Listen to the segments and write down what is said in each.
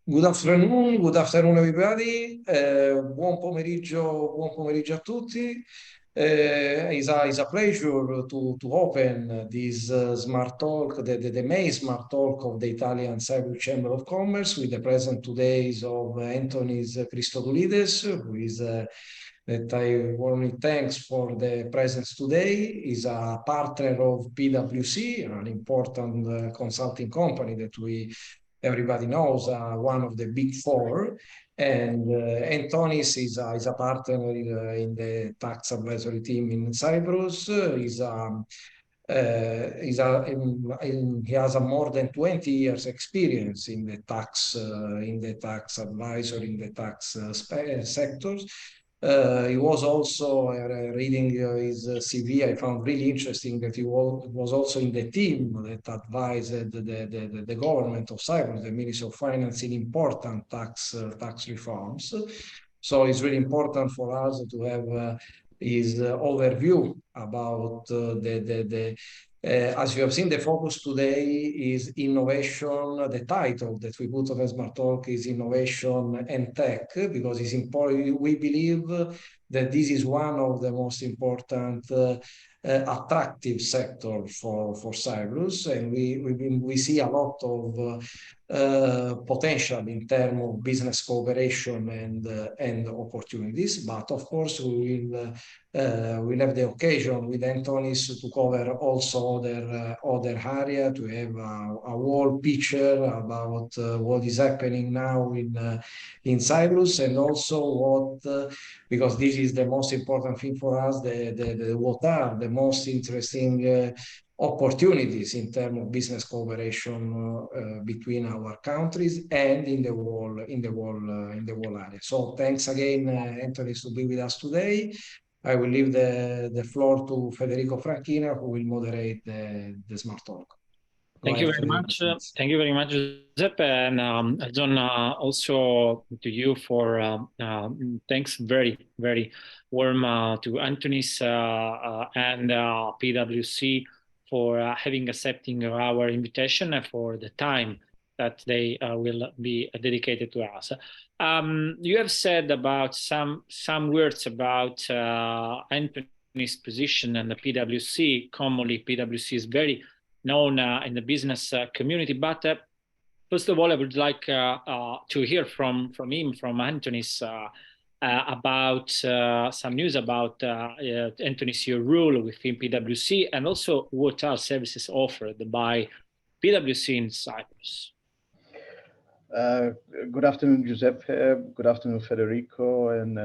Good afternoon everybody. Buon pomeriggio a tutti. It's a pleasure to open this smart talk, the May smart talk of the Italian-Cypriot Chamber of Commerce with the present today of Antonis Christodoulides, who is that I warmly thanks for the presence today. Is a partner of PwC, an important consulting company that everybody knows, one of the big four. And Antonis is a partner in the tax advisory team in Cyprus. He has a more than 20 years experience in the tax advisory, in the tax sectors. He was also reading his CV. I found really interesting that he was also in the team that advised the government of Cyprus, the Ministry of Finance, in important tax reforms. So it's really important for us to have his overview about as you have seen, the focus today is innovation. The title that we put on the Smart Talk is Innovation and Tech, because it's important. We believe that this is one of the most important attractive sector for Cyprus, and we see a lot of potential in terms of business cooperation and opportunities. But of course, we'll have the occasion with Antonis to cover also other area, to have a whole picture about what is happening now in Cyprus, and also what because this is the most important thing for us, what are the most interesting opportunities in terms of business cooperation between our countries and in the whole area. So thanks again, Anthony, to be with us today. I will leave the floor to Federico Franchina, who will moderate the Smart Talk. Thank you very much. Thank you very much, Giuseppe, and John, also to you for thanks very, very warm to Antonis and PwC for accepting our invitation and for the time that they will be dedicated to us. You have said about some words about Antonis' position and the PwC. Commonly, PwC is very known in the business community, but first of all, I would like to hear from him, from Antonis, about some news about Antonis, your role within PwC, and also what are services offered by PwC in Cyprus. Good afternoon, Giuseppe. Good afternoon, Federico, and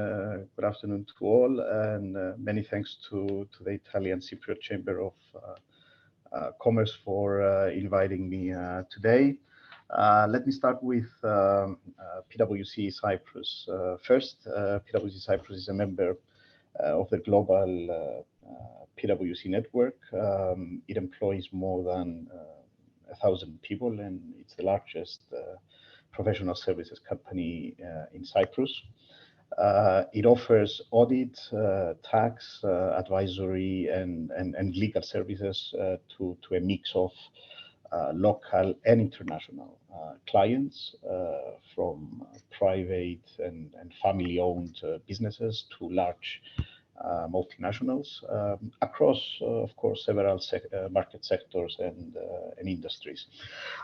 good afternoon to all. And many thanks to the Italian-Cypriot Chamber of Commerce for inviting me today. Let me start with PwC Cyprus. First, PwC Cyprus is a member of the global PwC network. It employs more than 1,000 people, and it's the largest professional services company in Cyprus. It offers audit, tax, advisory, and legal services to a mix of local and international clients, from private and family-owned businesses to large multinationals across, of course, several market sectors and industries.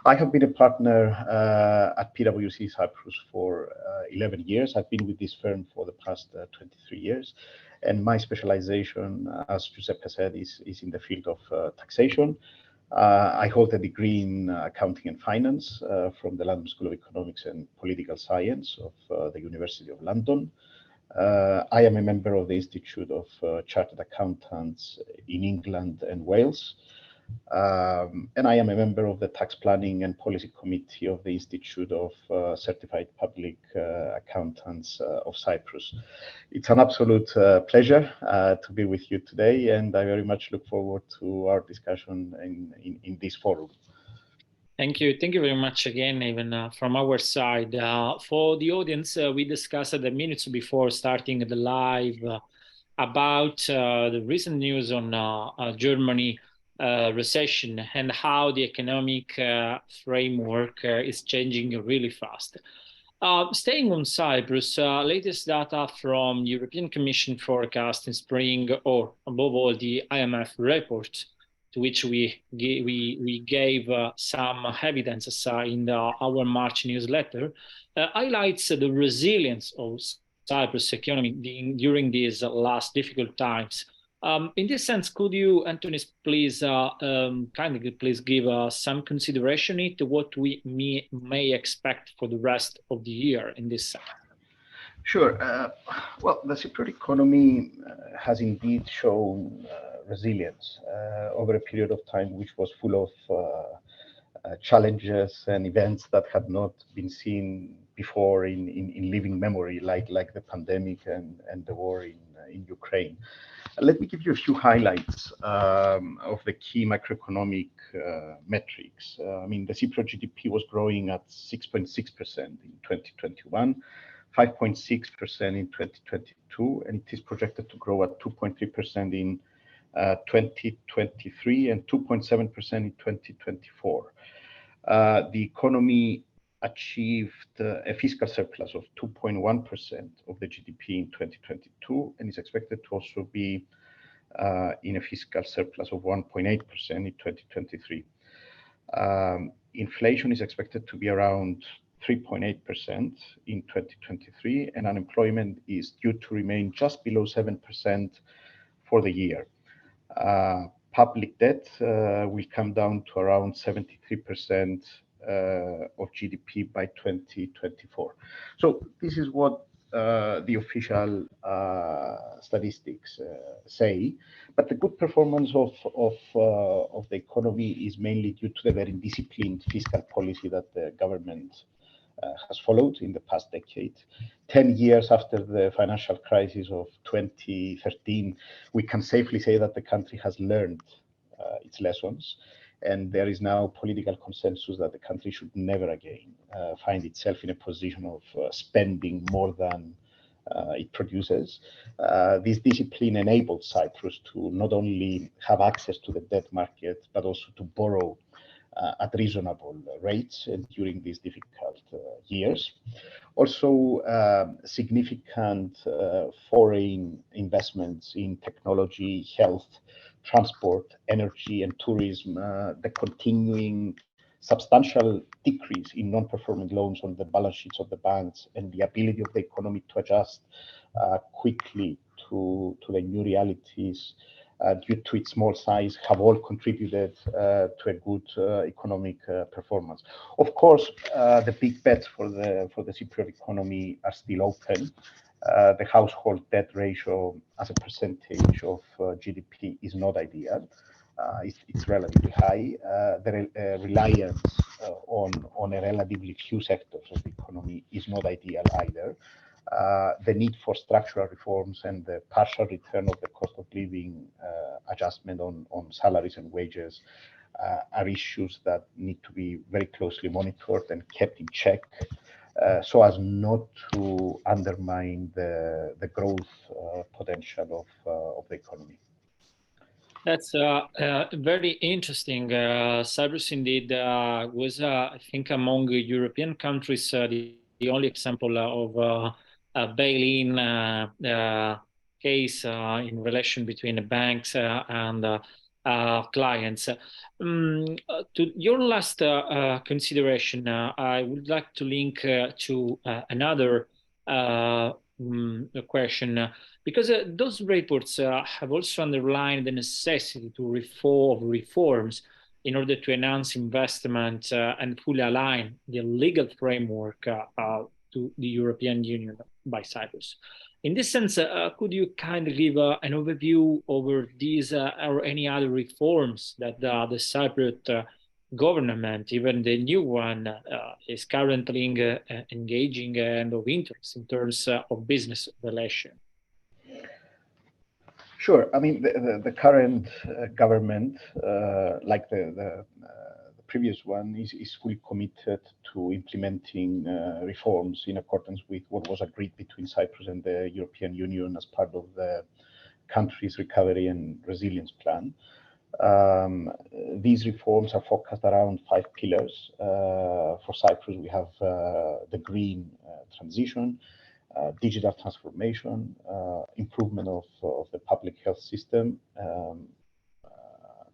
I have been a partner at PwC Cyprus for 11 years. I've been with this firm for the past 23 years. And my specialization, as Giuseppe said, is in the field of taxation. I hold a degree in accounting and finance from the London School of Economics and Political Science of the University of London. I am a member of the Institute of Chartered Accountants in England and Wales. And I am a member of the Tax Planning and Policy Committee of the Institute of Certified Public Accountants of Cyprus. It's an absolute pleasure to be with you today, and I very much look forward to our discussion in this forum. Thank you. Thank you very much again, even from our side. For the audience, we discussed the minutes before starting the live about the recent news on Germany recession and how the economic framework is changing really fast. Staying on Cyprus, latest data from European Commission forecast in spring, or above all, the IMF report, to which we gave some evidence in our March newsletter, highlights the resilience of Cyprus economy during these last difficult times. In this sense, could you, Antonis, please kindly please give some consideration to what we may expect for the rest of the year in this sense? Sure. Well, the Cypriot economy has indeed shown resilience over a period of time which was full of challenges and events that had not been seen before in living memory, like the pandemic and the war in Ukraine. Let me give you a few highlights of the key macroeconomic metrics. I mean, the Cypriot GDP was growing at 6.6% in 2021, 5.6% in 2022, and it is projected to grow at 2.3% in 2023 and 2.7% in 2024. The economy achieved a fiscal surplus of 2.1% of the GDP in 2022, and is expected to also be in a fiscal surplus of 1.8% in 2023. Inflation is expected to be around 3.8% in 2023, and unemployment is due to remain just below 7% for the year. Public debt will come down to around 73% of GDP by 2024. So this is what the official statistics say, but the good performance of the economy is mainly due to the very disciplined fiscal policy that the government has followed in the past decade. 10 years after the financial crisis of 2013, we can safely say that the country has learned its lessons, and there is now political consensus that the country should never again find itself in a position of spending more than it produces. This discipline enabled Cyprus to not only have access to the debt market, but also to borrow at reasonable rates during these difficult years. Also, significant foreign investments in technology, health, transport, energy, and tourism, the continuing substantial decrease in non-performing loans on the balance sheets of the banks, and the ability of the economy to adjust quickly to the new realities due to its small size, have all contributed to a good economic performance. Of course, the big bets for the Cypriot economy are still open. The household debt ratio as a percentage of GDP is not ideal. It's relatively high. The reliance on a relatively few sectors of the economy is not ideal either. The need for structural reforms and the partial return of the cost of living adjustment on salaries and wages are issues that need to be very closely monitored and kept in check, so as not to undermine the growth potential of the economy. That's very interesting. Cyprus indeed was, I think, among European countries, the only example of a bail-in case in relation between the banks and clients. To your last consideration, I would like to link to another question, because those reports have also underlined the necessity to reforms in order to enhance investment and fully align the legal framework to the European Union by Cyprus. In this sense, could you kindly give an overview over these or any other reforms that the Cypriot government, even the new one, is currently engaging and of interest in terms of business relation? Sure. I mean, the current government, like the previous one, is fully committed to implementing reforms in accordance with what was agreed between Cyprus and the European Union as part of the country's recovery and resilience plan. These reforms are focused around 5 pillars. For Cyprus, we have the green transition, digital transformation, improvement of the public health system,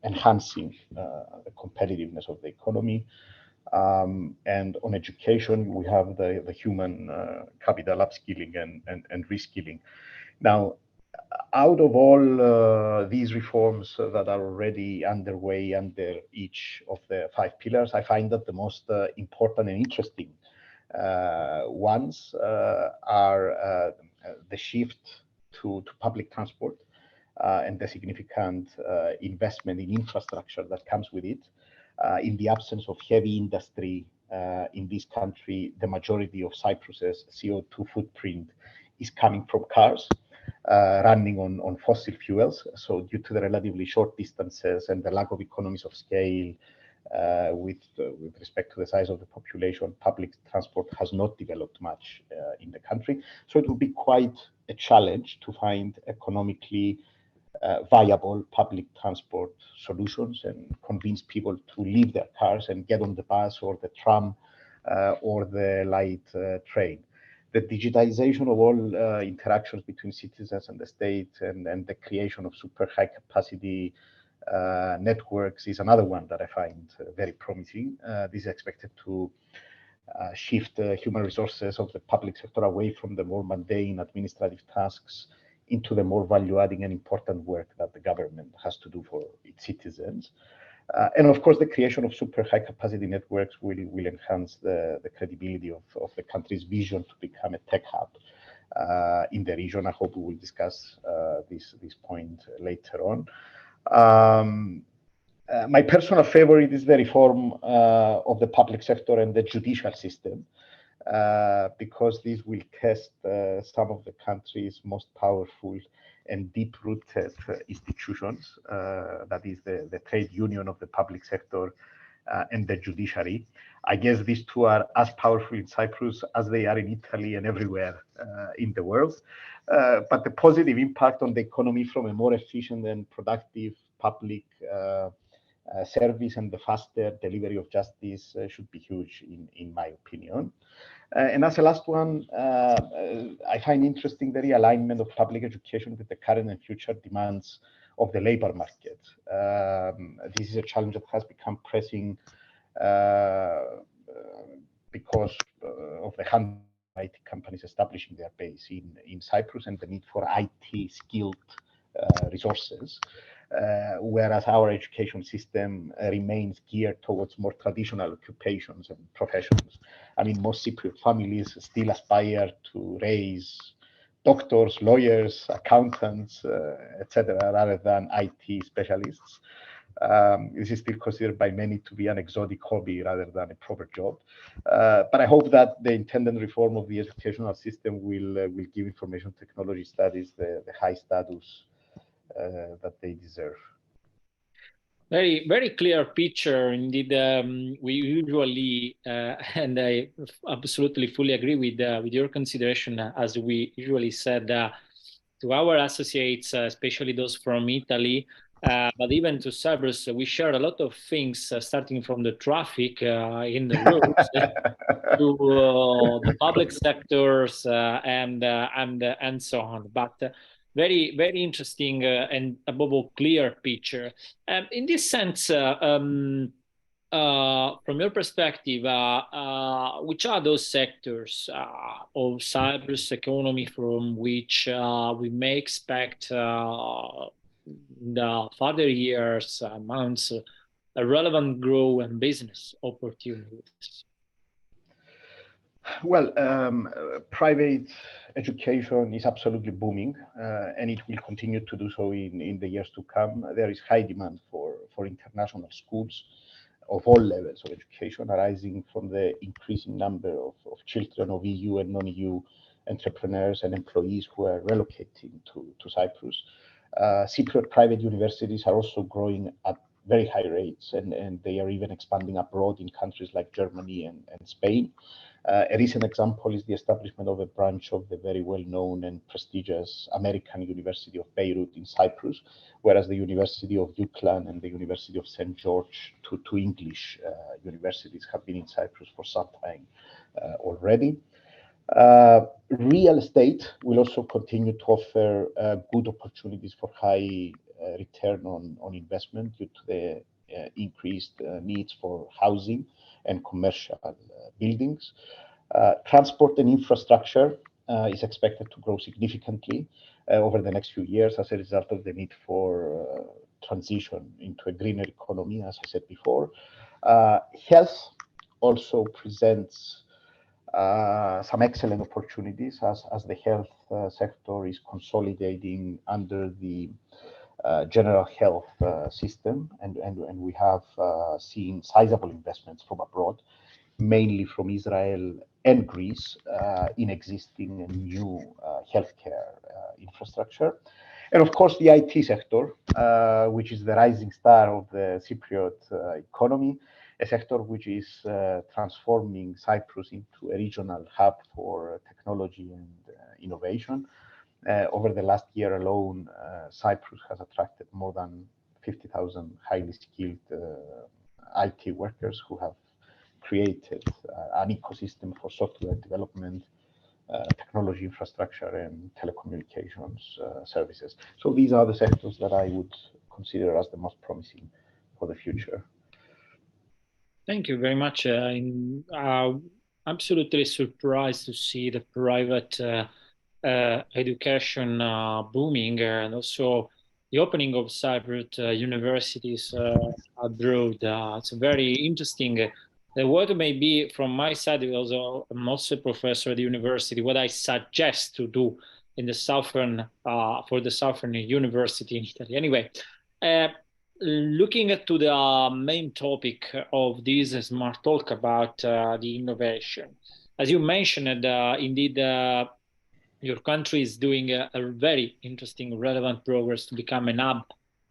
enhancing the competitiveness of the economy. And on education, we have the human capital upskilling and reskilling. Now, out of all these reforms that are already underway under each of the 5 pillars, I find that the most important and interesting ones are the shift to public transport and the significant investment in infrastructure that comes with it. In the absence of heavy industry in this country, the majority of Cyprus's CO2 footprint is coming from cars running on fossil fuels. So due to the relatively short distances and the lack of economies of scale with respect to the size of the population, public transport has not developed much in the country. So it will be quite a challenge to find economically viable public transport solutions and convince people to leave their cars and get on the bus or the tram or the light train. The digitization of all interactions between citizens and the state and the creation of super high capacity networks is another one that I find very promising. This is expected to shift human resources of the public sector away from the more mundane administrative tasks into the more value-adding and important work that the government has to do for its citizens. And of course, the creation of super high-capacity networks will enhance the credibility of the country's vision to become a tech hub in the region. I hope we will discuss this point later on. My personal favorite is the reform of the public sector and the judicial system, because this will test some of the country's most powerful and deep-rooted institutions, that is the trade union of the public sector and the judiciary. I guess these two are as powerful in Cyprus as they are in Italy and everywhere in the world. But the positive impact on the economy from a more efficient and productive public service and the faster delivery of justice should be huge, in my opinion. And as a last one, I find interesting the realignment of public education with the current and future demands of the labor market. This is a challenge that has become pressing because of the IT companies establishing their base in Cyprus and the need for IT skilled resources. Whereas our education system remains geared towards more traditional occupations and professions. I mean, most Cypriot families still aspire to raise doctors, lawyers, accountants, etc., rather than IT specialists. This is still considered by many to be an exotic hobby rather than a proper job. But I hope that the intended reform of the educational system will give information technology studies the high status that they deserve. Very, very clear picture indeed. We usually, and I absolutely fully agree with your consideration, as we usually said to our associates, especially those from Italy, but even to Cyprus, we share a lot of things, starting from the traffic in the roads to the public sectors and so on. But very, very interesting and above all clear picture. In this sense, from your perspective, which are those sectors of Cyprus economy from which we may expect the further years, months, a relevant growth and business opportunities? Well, private education is absolutely booming, and it will continue to do so in the years to come. There is high demand for international schools of all levels of education, arising from the increasing number of children of EU and non-EU entrepreneurs and employees who are relocating to Cyprus. Cypriot private universities are also growing at very high rates, and they are even expanding abroad in countries like Germany and Spain. A recent example is the establishment of a branch of the very well-known and prestigious American University of Beirut in Cyprus, whereas the University of UCLan and the University of St. George, two English universities, have been in Cyprus for some time already. Real estate will also continue to offer good opportunities for high return on investment due to the increased needs for housing and commercial buildings. Transport and infrastructure is expected to grow significantly over the next few years as a result of the need for transition into a greener economy, as I said before. Health also presents some excellent opportunities as the health sector is consolidating under the general health system, and we have seen sizable investments from abroad, mainly from Israel and Greece, in existing and new healthcare infrastructure. And of course, the IT sector, which is the rising star of the Cypriot economy, a sector which is transforming Cyprus into a regional hub for technology and innovation. Over the last year alone, Cyprus has attracted more than 50,000 highly skilled IT workers who have created an ecosystem for software development, technology infrastructure, and telecommunications services. So these are the sectors that I would consider as the most promising for the future. Thank you very much. I'm absolutely surprised to see the private education booming, and also the opening of Cypriot universities abroad. It's very interesting. What may be from my side, also I'm also a professor at the university, what I suggest to do in the southern, for the southern university in Italy. Anyway, looking at to the main topic of this smart talk about the innovation. As you mentioned, indeed, your country is doing a very interesting, relevant progress to become an hub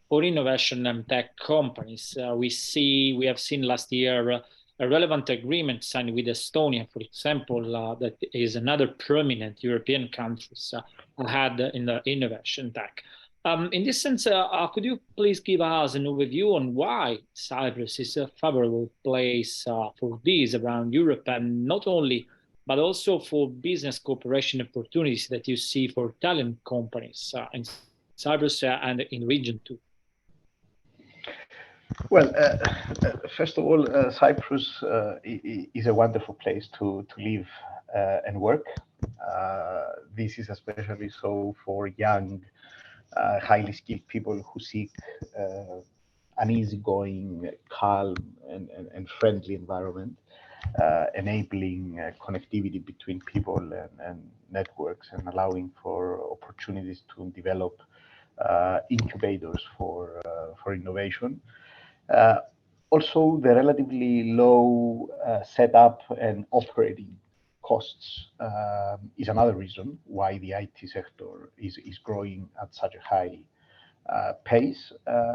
for innovation and tech companies. We have seen last year a relevant agreement signed with Estonia, for example, that is another prominent European country ahead in the innovation tech. In this sense, could you please give us an overview on why Cyprus is a favorable place for this around Europe, and not only, but also for business cooperation opportunities that you see for Italian companies in Cyprus and in the region too? Well, first of all, Cyprus is a wonderful place to live and work. This is especially so for young, highly skilled people who seek an easygoing, calm, and friendly environment, enabling connectivity between people and networks, and allowing for opportunities to develop incubators for innovation. Also, the relatively low setup and operating costs is another reason why the IT sector is growing at such a high pace.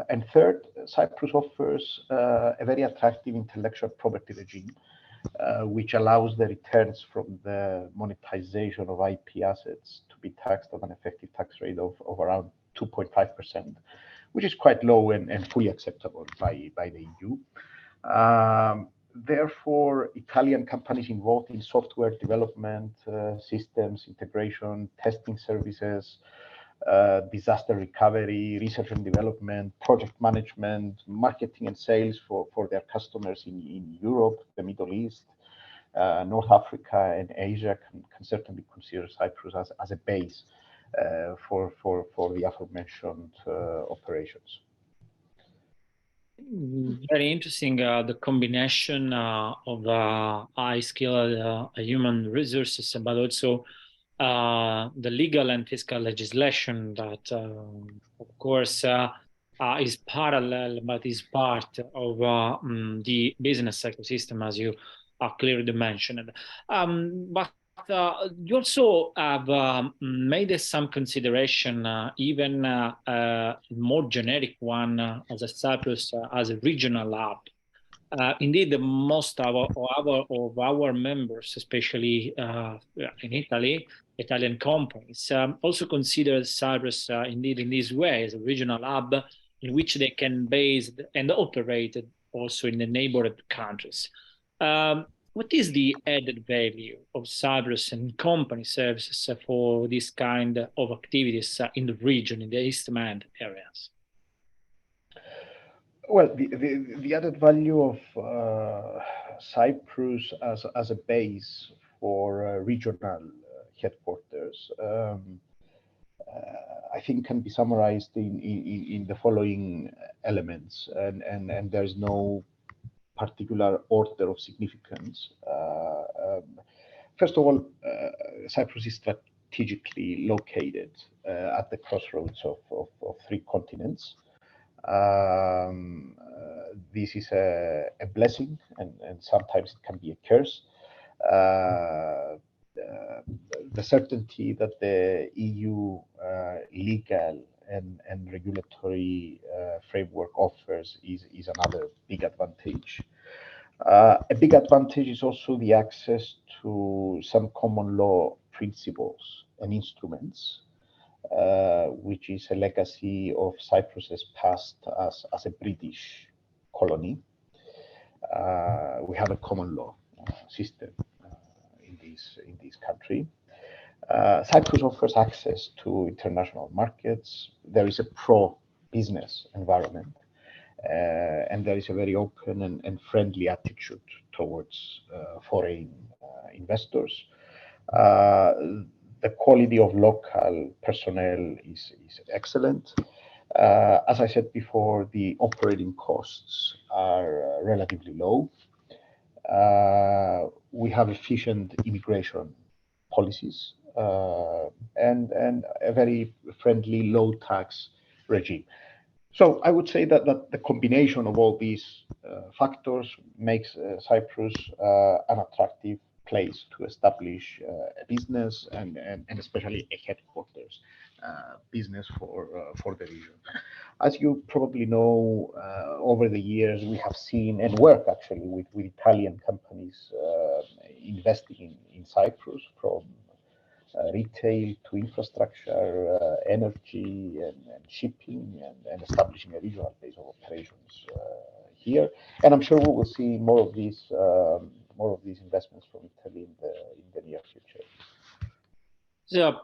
And third, Cyprus offers a very attractive intellectual property regime, which allows the returns from the monetization of IP assets to be taxed at an effective tax rate of around 2.5%, which is quite low and fully acceptable by the EU. Therefore, Italian companies involved in software development, systems integration, testing services, disaster recovery, research and development, project management, marketing and sales for their customers in Europe, the Middle East, North Africa, and Asia can certainly consider Cyprus as a base for the aforementioned operations. Very interesting, the combination of high-skilled human resources, but also the legal and fiscal legislation that, of course, is parallel, but is part of the business ecosystem, as you clearly mentioned. But you also have made some consideration, even more generic one, as a Cyprus as a regional hub. Indeed, most of our members, especially in Italy, Italian companies, also consider Cyprus indeed in this way as a regional hub in which they can base and operate also in the neighboring countries. What is the added value of Cyprus and company services for this kind of activities in the region, in the East Med areas? Well, the added value of Cyprus as a base for regional headquarters, I think, can be summarized in the following elements, and there's no particular order of significance. First of all, Cyprus is strategically located at the crossroads of three continents. This is a blessing, and sometimes it can be a curse. The certainty that the EU legal and regulatory framework offers is another big advantage. A big advantage is also the access to some common law principles and instruments, which is a legacy of Cyprus's past as a British colony. We have a common law system in this country. Cyprus offers access to international markets. There is a pro-business environment, and there is a very open and friendly attitude towards foreign investors. The quality of local personnel is excellent. As I said before, the operating costs are relatively low. We have efficient immigration policies and a very friendly low tax regime. So I would say that the combination of all these factors makes Cyprus an attractive place to establish a business and especially a headquarters business for the region. As you probably know, over the years we have seen and work actually with Italian companies investing in Cyprus, from retail to infrastructure, energy and shipping, and establishing a regional base of operations here. And I'm sure we will see more of these investments from Italy in the near future. So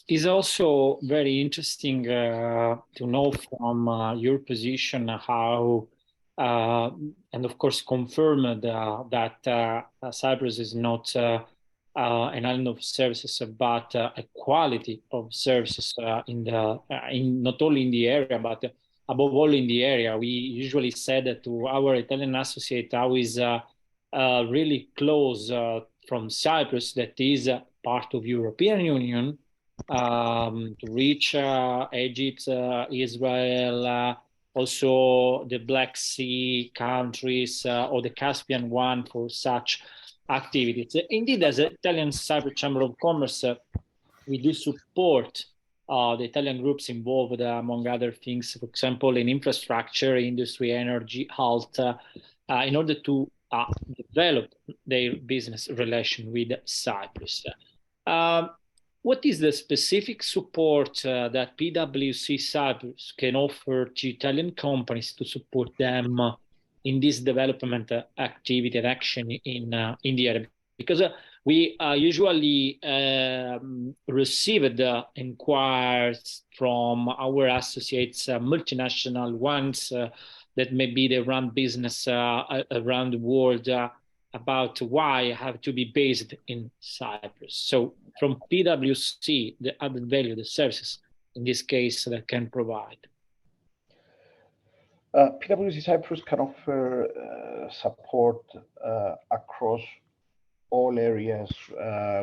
it's also very interesting to know from your position how, and of course confirmed that Cyprus is not an island of services, but a quality of services in not only in the area, but above all in the area. We usually said to our Italian associate how is really close from Cyprus, that is part of European Union, to reach Egypt, Israel, also the Black Sea countries or the Caspian one for such activities. Indeed, as the Italian-Cypriot Chamber of Commerce, we do support the Italian groups involved, among other things, for example, in infrastructure, industry, energy, health, in order to develop their business relation with Cyprus. What is the specific support that PwC Cyprus can offer to Italian companies to support them in this development activity and action in the area? Because we usually received inquiries from our associates, multinational ones, that maybe they run business around the world, about why have to be based in Cyprus. So from PwC, the added value, the services in this case that can provide. PwC Cyprus can offer support across all areas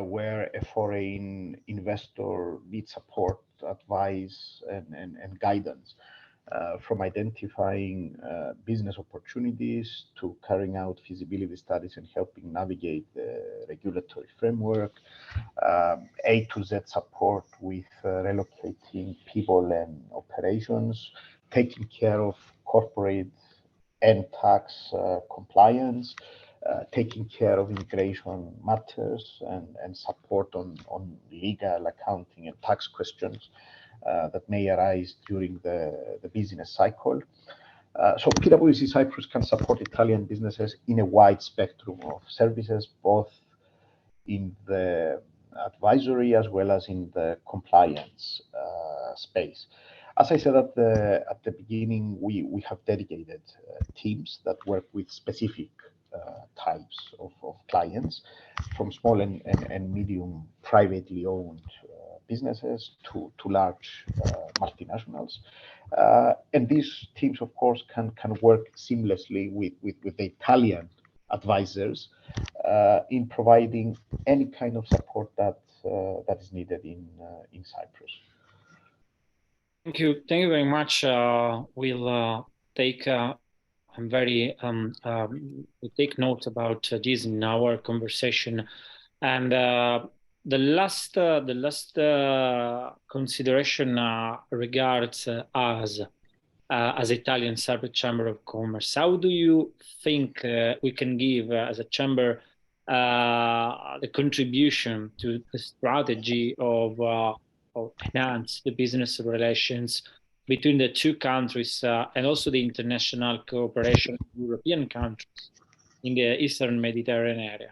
where a foreign investor needs support, advice, and guidance. from identifying business opportunities to carrying out feasibility studies and helping navigate the regulatory framework, A to Z support with relocating people and operations, taking care of corporate and tax compliance, taking care of immigration matters and support on legal, accounting, and tax questions that may arise during the business cycle. So PwC Cyprus can support Italian businesses in a wide spectrum of services, both in the advisory as well as in the compliance space. As I said at the beginning, we have dedicated teams that work with specific types of clients, from small and medium privately owned businesses to large multinationals. And these teams, of course, can work seamlessly with the Italian advisors in providing any kind of support that is needed in Cyprus. Thank you very much. We'll take we take note about this in our conversation. And the last consideration regards us as Italian-Cypriot Chamber of Commerce. How do you think we can give as a chamber the contribution to the strategy of enhance the business relations between the two countries and also the international cooperation of European countries in the Eastern Mediterranean area?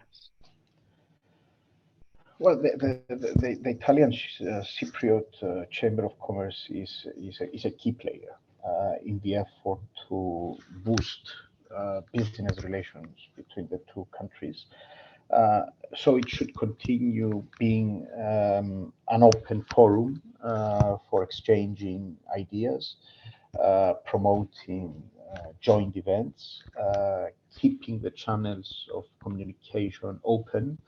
Well, the Italian-Cypriot Chamber of Commerce is a key player in the effort to boost business relations between the two countries. So it should continue being an open forum for exchanging ideas, promoting joint events, keeping the channels of communication open,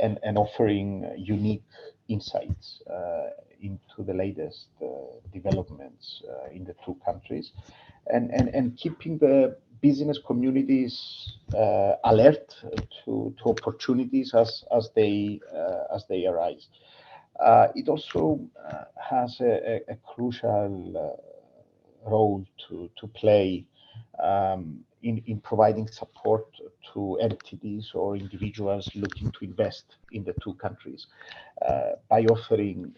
and offering unique insights into the latest developments in the two countries, and keeping the business communities alert to opportunities as they arise. It also has a crucial role to play in providing support to entities or individuals looking to invest in the two countries by offering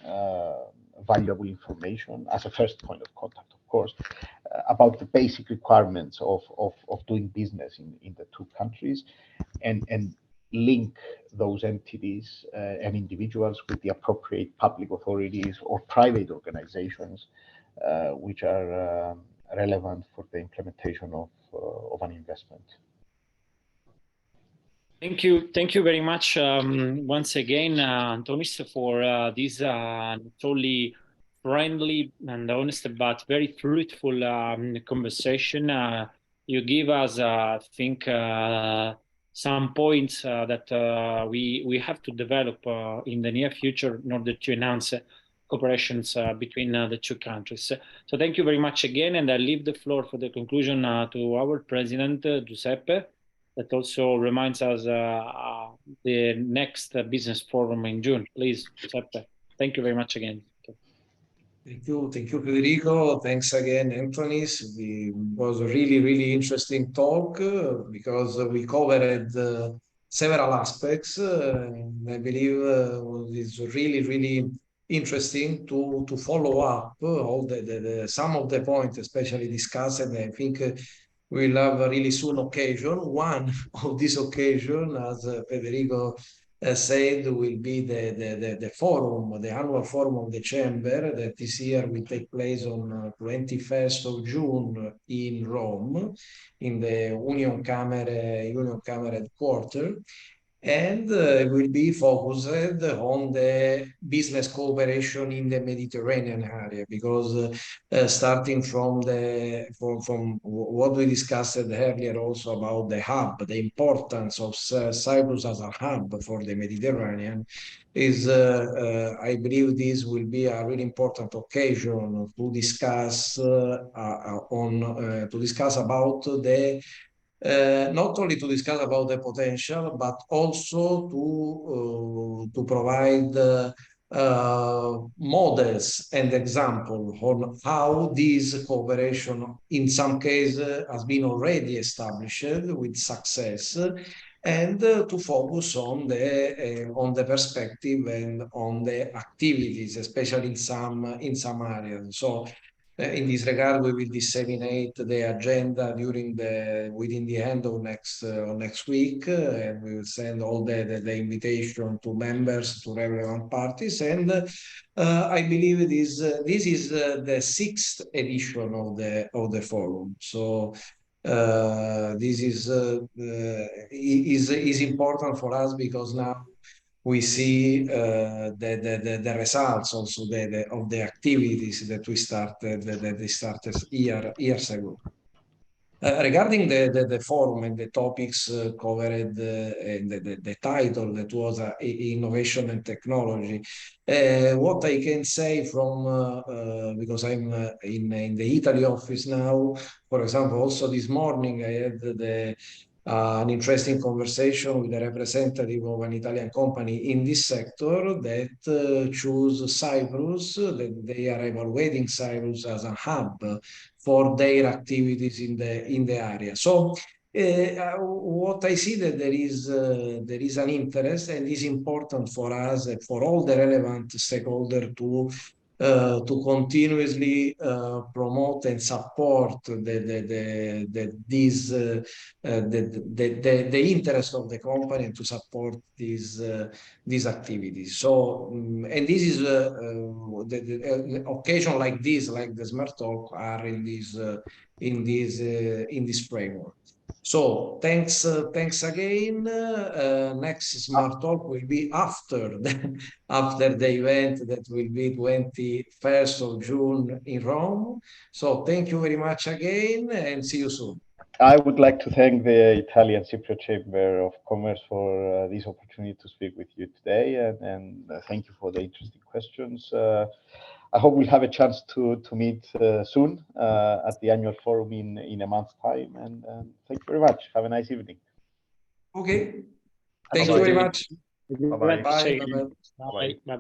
valuable information as a first point of contact, of course, about the basic requirements of doing business in the two countries, and link those entities and individuals with the appropriate public authorities or private organizations which are relevant for the implementation of an investment. Thank you very much once again, Antonis, for this not only friendly and honest but very fruitful conversation. You give us, I think, some points that we have to develop in the near future in order to enhance cooperations between the two countries. So thank you very much again, and I leave the floor for the conclusion to our president, Giuseppe, that also reminds us the next business forum in June. Please, Giuseppe. Thank you very much again. Thank you, Federico. Thanks again, Antonis. It was a really interesting talk because we covered several aspects. I believe it's really interesting to follow up all some of the points, especially discussed. And I think we'll have a really soon occasion. One of this occasion, as Federico said, will be the forum, the annual forum of the Chamber, that this year will take place on 21st of June in Rome, in the Union Camere headquarters. and will be focused on the business cooperation in the Mediterranean area, because starting from what we discussed earlier also about the hub, the importance of Cyprus as a hub for the Mediterranean is, I believe this will be a really important occasion to discuss about the not only to discuss about the potential, but also to provide models and example on how this cooperation, in some cases, has been already established with success, and to focus on the perspective and on the activities, especially in some areas. So in this regard, we will disseminate the agenda within the end of next week, and we will send all the invitation to members, to relevant parties. And I believe this is the 6th edition of the forum. So this is important for us, because now we see the results also of the activities that we started years ago. Regarding the forum and the topics covered, and the title that was Innovation and Technology, what I can say because I'm in the Italy office now, for example, also this morning I had an interesting conversation with a representative of an Italian company in this sector that choose Cyprus, that they are evaluating Cyprus as a hub for their activities in the area. So what I see that there is an interest, and is important for us and for all the relevant stakeholders to continuously promote and support the interest of the company, and to support these activities. So and this is the occasion like this, like the Smart Talk, are in this framework. So thanks again. Next Smart Talk will be after the event, that will be 21st of June in Rome. So thank you very much again, and see you soon. I would like to thank the Italian-Cypriot Chamber of Commerce for this opportunity to speak with you today, and thank you for the interesting questions. I hope we'll have a chance to meet soon at the annual forum in a month's time. And thank you very much. Have a nice evening. Okay. Thank you very much. Bye-bye. Bye. Bye. Bye. Bye.